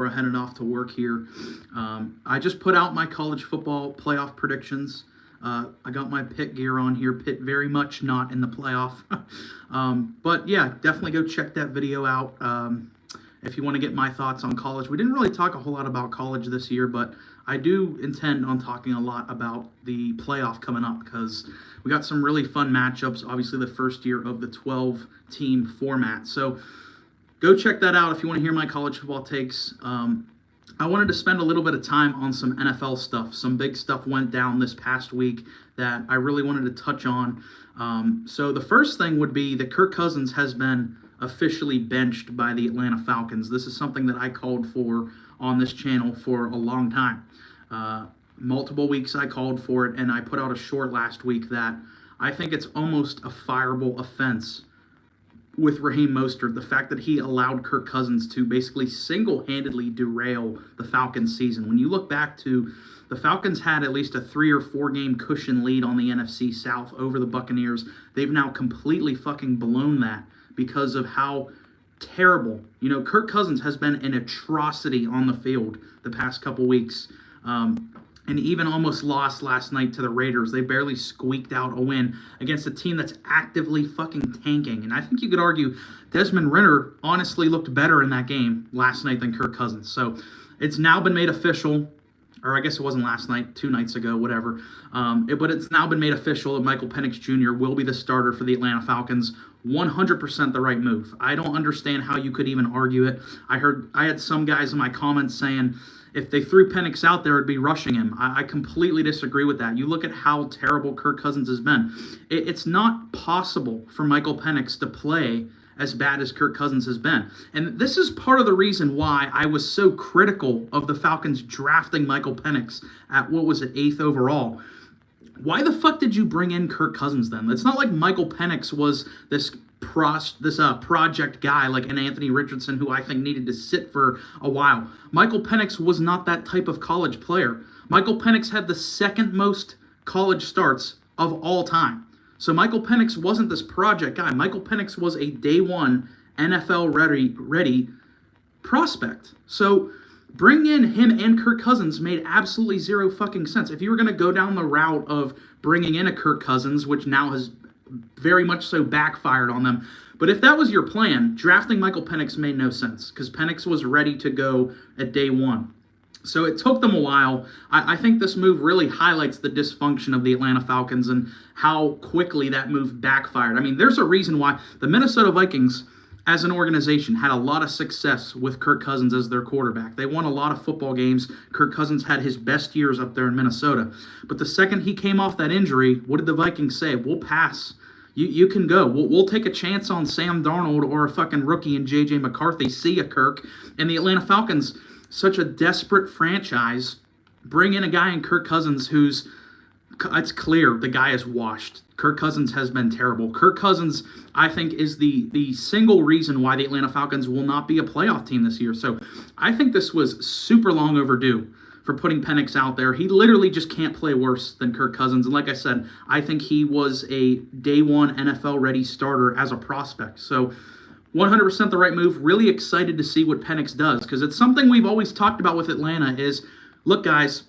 We're heading off to work here. I just put out my college football playoff predictions. I got my Pitt gear on here. Pitt very much not in the playoff. But yeah, definitely go check that video out if you want to get my thoughts on college. We didn't really talk a whole lot about college this year, but I do intend on talking a lot about the playoff coming up because we got some really fun matchups. Obviously, the first year of the 12-team format. So go check that out if you want to hear my college football takes. I wanted to spend a little bit of time on some NFL stuff. Some big stuff went down this past week that I really wanted to touch on. So the first thing would be that Kirk Cousins has been officially benched by the Atlanta Falcons. This is something that I called for on this channel for a long time. Multiple weeks I called for it, and I put out a short last week that I think it's almost a fireable offense with Raheem Mostert, the fact that he allowed Kirk Cousins to basically single-handedly derail the Falcons season. When you look back to the Falcons had at least a 3 or 4 game cushion lead on the NFC South over the Buccaneers. They've now completely fucking blown that because of how terrible. Kirk Cousins has been an atrocity on the field the past couple weeks. And even almost lost last night to the Raiders. They barely squeaked out a win against a team that's actively fucking tanking. And I think you could argue Desmond Ridder honestly looked better in that game last night than Kirk Cousins. So it's now been made official, or I guess it wasn't last night, 2 nights ago, whatever. But it's now been made official that Michael Penix Jr. will be the starter for the Atlanta Falcons. 100% the right move. I don't understand how you could even argue it. I had some guys in my comments saying, if they threw Penix out there, it'd be rushing him. I completely disagree with that. You look at how terrible Kirk Cousins has been. It's not possible for Michael Penix to play as bad as Kirk Cousins has been. And this is part of the reason why I was so critical of the Falcons drafting Michael Penix at, 8th overall. Why the fuck did you bring in Kirk Cousins then? It's not like Michael Penix was this project guy like an Anthony Richardson who I think needed to sit for a while. Michael Penix was not that type of college player. Michael Penix had the second most college starts of all time. So Michael Penix wasn't this project guy. Michael Penix was a day one NFL ready prospect. So bringing in him and Kirk Cousins made absolutely zero fucking sense. If you were going to go down the route of bringing in a Kirk Cousins, which now has very much so backfired on them. But if that was your plan, drafting Michael Penix made no sense because Penix was ready to go at day one. So it took them a while. I think this move really highlights the dysfunction of the Atlanta Falcons and how quickly that move backfired. I mean, there's a reason why the Minnesota Vikings as an organization had a lot of success with Kirk Cousins as their quarterback. They won a lot of football games. Kirk Cousins had his best years up there in Minnesota. But the second he came off that injury, what did the Vikings say? We'll pass. You can go. We'll take a chance on Sam Darnold or a fucking rookie in J.J. McCarthy. See ya, Kirk. And the Atlanta Falcons, such a desperate franchise, bring in a guy in Kirk Cousins it's clear the guy is washed. Kirk Cousins has been terrible. Kirk Cousins, I think, is the single reason why the Atlanta Falcons will not be a playoff team this year. So I think this was super long overdue for putting Penix out there. He literally just can't play worse than Kirk Cousins. And like I said, I think he was a day one NFL-ready starter as a prospect. So 100% the right move. Really excited to see what Penix does because it's something we've always talked about with Atlanta is, look, guys,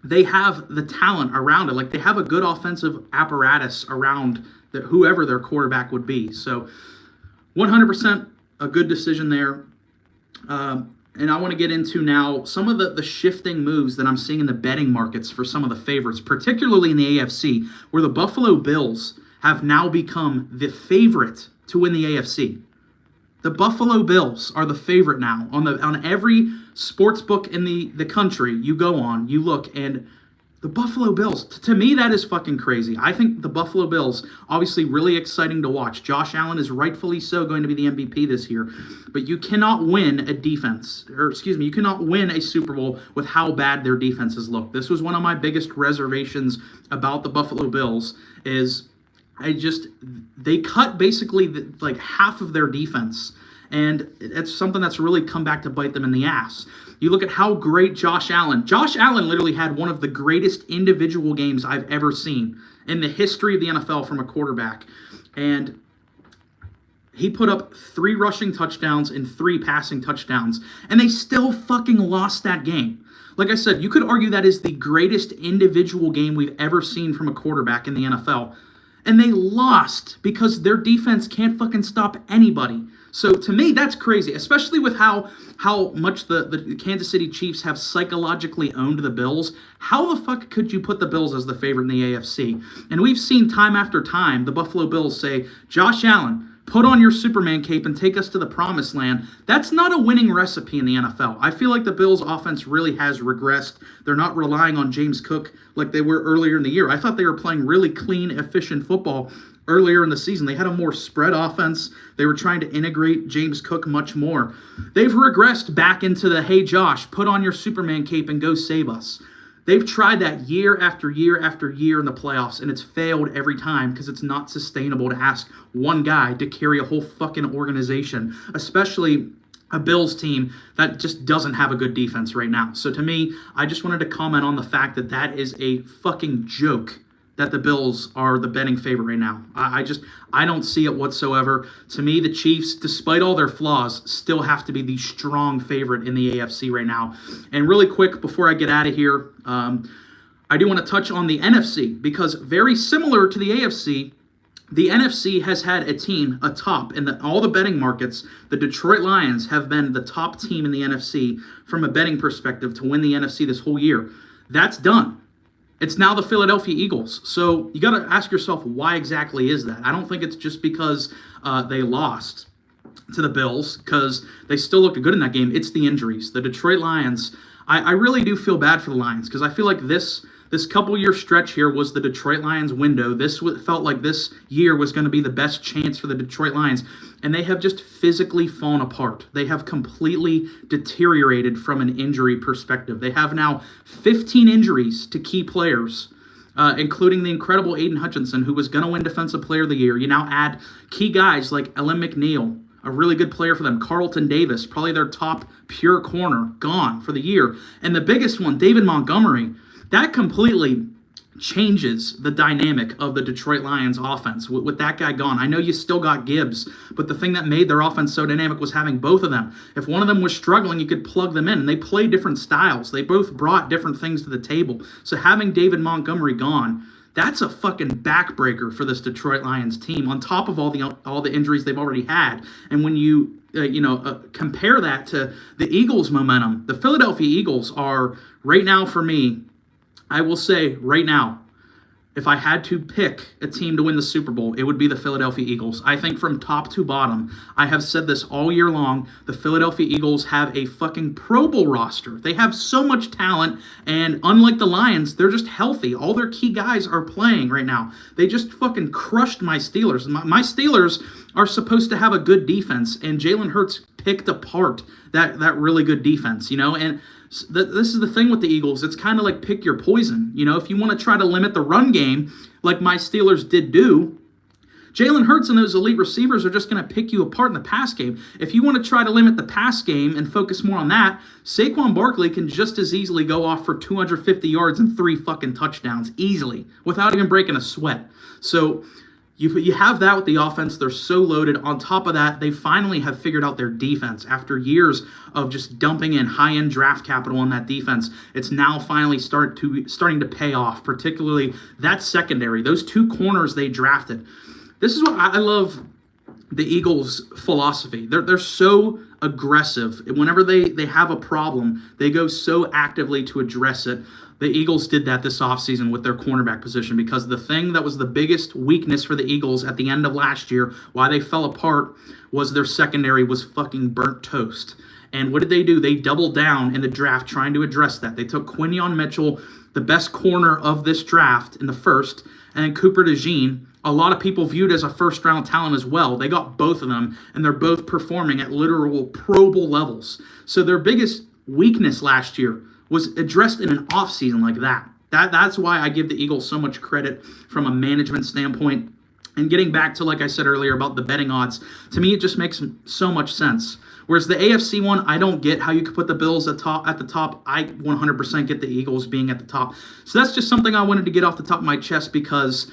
they have the talent around it. Like, they have a good offensive apparatus around whoever their quarterback would be. So 100% a good decision there. And I want to get into now some of the shifting moves that I'm seeing in the betting markets for some of the favorites, particularly in the AFC, where the Buffalo Bills have now become the favorite to win the AFC. The Buffalo Bills are the favorite now. On every sports book in the country you go on, you look, and the Buffalo Bills, to me, that is fucking crazy. I think the Buffalo Bills, obviously really exciting to watch. Josh Allen is rightfully so going to be the MVP this year, but you cannot win you cannot win a Super Bowl with how bad their defenses look. This was one of my biggest reservations about the Buffalo Bills is they cut basically like half of their defense. And it's something that's really come back to bite them in the ass. You look at how great Josh Allen literally had one of the greatest individual games I've ever seen in the history of the NFL from a quarterback. And He put up 3 rushing touchdowns and 3 passing touchdowns, and they still fucking lost that game. Like I said, you could argue that is the greatest individual game we've ever seen from a quarterback in the NFL. And they lost because their defense can't fucking stop anybody. So to me, that's crazy, especially with how much the Kansas City Chiefs have psychologically owned the Bills. How the fuck could you put the Bills as the favorite in the AFC? And we've seen time after time the Buffalo Bills say, Josh Allen, put on your Superman cape and take us to the promised land. That's not a winning recipe in the NFL. I feel like the Bills' offense really has regressed. They're not relying on James Cook like they were earlier in the year. I thought they were playing really clean, efficient football earlier in the season. They had a more spread offense. They were trying to integrate James Cook much more. They've regressed back into the, hey, Josh, put on your Superman cape and go save us. They've tried that year after year after year in the playoffs, and it's failed every time because it's not sustainable to ask one guy to carry a whole fucking organization, especially a Bills team that just doesn't have a good defense right now. So to me, I just wanted to comment on the fact that that is a fucking joke that the Bills are the betting favorite right now. I don't see it whatsoever. To me, the Chiefs, despite all their flaws, still have to be the strong favorite in the AFC right now. And really quick, before I get out of here, I do want to touch on the NFC, because very similar to the AFC, the NFC has had a team atop in all the betting markets. The Detroit Lions have been the top team in the NFC from a betting perspective to win the NFC this whole year. That's done. It's now the Philadelphia Eagles. So you got to ask yourself, why exactly is that? I don't think it's just because they lost to the Bills, because they still looked good in that game. It's the injuries. The Detroit Lions, I really do feel bad for the Lions, because I feel like this couple-year stretch here was the Detroit Lions window. This felt like this year was going to be the best chance for the Detroit Lions, and they have just physically fallen apart. They have completely deteriorated from an injury perspective. They have now 15 injuries to key players, including the incredible Aiden Hutchinson, who was going to win Defensive Player of the Year. You now add key guys like Ellen McNeil, a really good player for them. Carlton Davis, probably their top pure corner, gone for the year. And the biggest one, David Montgomery. That completely changes the dynamic of the Detroit Lions offense with that guy gone. I know you still got Gibbs, but the thing that made their offense so dynamic was having both of them. If one of them was struggling, you could plug them in, and they play different styles. They both brought different things to the table. So having David Montgomery gone, that's a fucking backbreaker for this Detroit Lions team, on top of all the injuries they've already had. And when you compare that to the Eagles' momentum, the Philadelphia Eagles are right now, for me, I will say right now, if I had to pick a team to win the Super Bowl, it would be the Philadelphia Eagles. I think from top to bottom, I have said this all year long, the Philadelphia Eagles have a fucking Pro Bowl roster. They have so much talent, and unlike the Lions, they're just healthy. All their key guys are playing right now. They just fucking crushed my Steelers. My Steelers are supposed to have a good defense, and Jalen Hurts picked apart that really good defense, and this is the thing with the Eagles. It's kind of like pick your poison. If you want to try to limit the run game, like my Steelers did do, Jalen Hurts and those elite receivers are just going to pick you apart in the pass game. If you want to try to limit the pass game and focus more on that, Saquon Barkley can just as easily go off for 250 yards and 3 fucking touchdowns easily without even breaking a sweat. So you have that with the offense. They're so loaded. On top of that, they finally have figured out their defense. After years of just dumping in high-end draft capital on that defense, it's now finally starting to pay off, particularly that secondary. Those 2 corners they drafted. This is what I love the Eagles' philosophy. They're so aggressive. Whenever they have a problem, they go so actively to address it. The Eagles did that this offseason with their cornerback position, because the thing that was the biggest weakness for the Eagles at the end of last year, why they fell apart, was their secondary was fucking burnt toast. And what did they do? They doubled down in the draft trying to address that. They took Quinyon Mitchell, the best corner of this draft, in the first, and then Cooper DeJean, a lot of people viewed as a first-round talent as well. They got both of them, and they're both performing at literal Pro Bowl levels. So their biggest weakness last year was addressed in an offseason like that. That's why I give the Eagles so much credit from a management standpoint. And getting back to, like I said earlier, about the betting odds, to me it just makes so much sense. Whereas the AFC one, I don't get how you could put the Bills at the top. I 100% get the Eagles being at the top. So that's just something I wanted to get off the top of my chest, because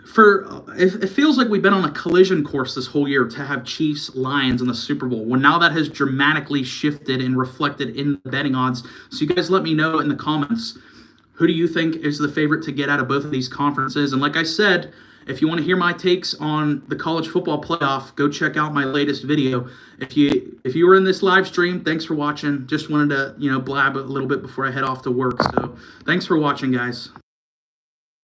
It feels like we've been on a collision course this whole year to have Chiefs Lions in the Super Bowl. Well, now that has dramatically shifted and reflected in the betting odds. So you guys let me know in the comments, who do you think is the favorite to get out of both of these conferences? And like I said, if you want to hear my takes on the college football playoff, go check out my latest video. If you were in this live stream, thanks for watching. Just wanted to blab a little bit before I head off to work. So thanks for watching, guys.